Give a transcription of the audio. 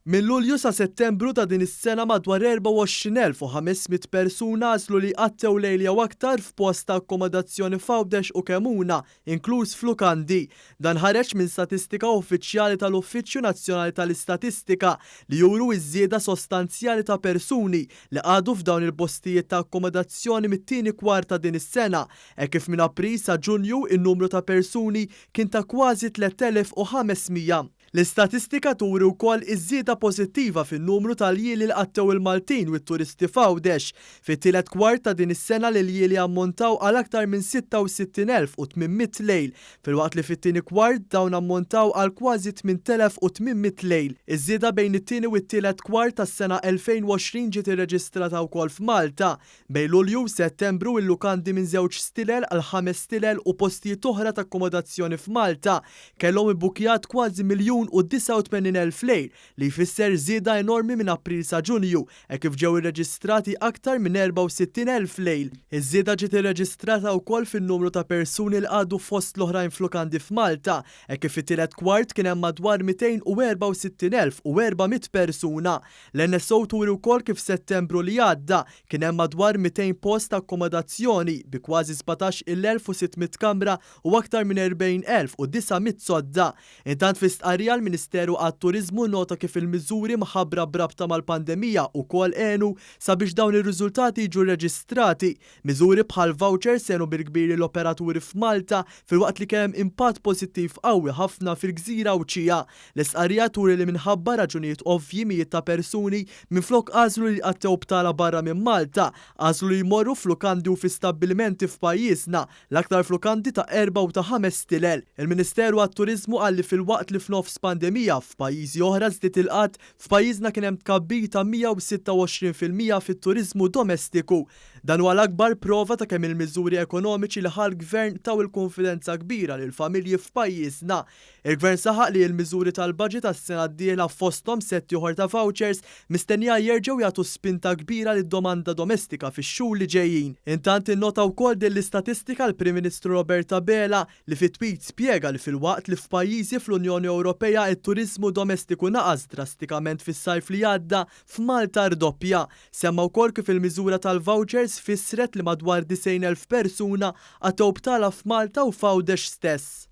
Min Lulju sa Settembru ta' din is-sena madwar 24,500 persuna għażlu li jqattew lejl jew aktar f'post ta' akkomodazzjoni f'Għawdex u Kemuna, inkluż f'Lukandi. Dan ħareġ minn statistika uffiċjali tal-Uffiċċju Nazzjonali tal-Istatistika li juru ż-żieda sostanzjali ta' persuni li għadu f'dawn il-postijiet ta' akkomodazzjoni mit-tieni kwart ta' din is-sena, hekk kif minn April sa Ġunju in-numru ta' persuni kien ta' kważi 3,500. L-istatistika turi wkoll iż-żieda pożittiva fin-numru tal-jili li qattew il-Maltin u t-turisti f'Għawdex. Fit-tielet kwart ta' din is-sena l-jili ammontaw għal aktar minn 66,800 lejl, filwaqt li fit-tieni kwart dawn ammontaw għal kważi 8,800 lejl. Iż-żieda bejn it-tieni u t-tielet kwart tas-sena 2020 ġiet irreġistrata wkoll f'Malta. Bejn Lulju u Settembru il-lukandi minn żewġ stilel għal 5 stilel u postijiet oħra ta' akkomodazzjoni f'Malta kellhom ibbukjat kważi 1,89,000 lejl li jfisser żieda enormi minn April sa Ġunju, hekk kif ġew irreġistrati aktar minn 64,000 lejl. Iż-żieda ġiet irreġistrata wkoll fin-numru ta' persuni li għadu fost l-oħrajn f'lukandi f'Malta, hekk kif fit-tielet kwart kien hemm madwar 264,400 persuna. L-NSO turi wkoll kif Settembru li għadda kien hemm madwar 200 post ta' akkomodazzjoni bi kważi 17,600 kamra u aktar minn 40,900 sodda. Intant fl-istqarrija l-Ministeru għat-Turiżmu nota kif il-miżuri mħabbra brabta mal-pandemija wkoll għenu sabiex dawn ir-riżultati jiġu rreġistrati. Miżuri bħal vouchers senu bil-kbir l-operaturi f'Malta filwaqt li kemm impatt pożittiv qawwi ħafna fil-Gżira u Ċija. L-istqarrija turi li minħabba raġunijiet ovvji mijiet ta' persuni minflok għażlu li jqattew btala barra minn Malta, għażlu li jmorru f'lukandi u fi stabbilimenti f'pajjiżna, l-aktar f'lukandi ta' 4 u ta' 5 stilel. Il-Ministeru għat-Turiżmu qal li fil-waqt li f'nofs pandemija f'pajjiżi oħra żdiet il-qatt, f'pajjiżna kien hemm tkabbir ta' 126% fit-turiżmu domestiku. Dan huwa l-akbar prova ta' kemm il-miżuri ekonomiċi li ħall-Gvern taw il-konfidenza kbira lil familji f'pajjiżna. Il-Gvern saħaq li l-miżuri tal-baġit tas-sena d-dieħla fosthom set ieħor ta' vouchers mistennija jerġgħu jagħtu spinta kbira lid-domanda domestika fix-xhur li ġejjin. Intant innota wkoll din l-istatistika l-Prim Ministru Roberta Bela li fit-tweet spjega li filwaqt li f'pajjiżi fl-Unjoni Ewropea it-turiżmu domestiku naqas drastikament fis-sajf li għadda, f'Malta rdoppja. Semma wkoll kif il-miżura tal-vouchers fissret li madwar 90,000 persuna għatew btala f'Malta u f'Għawdex stess.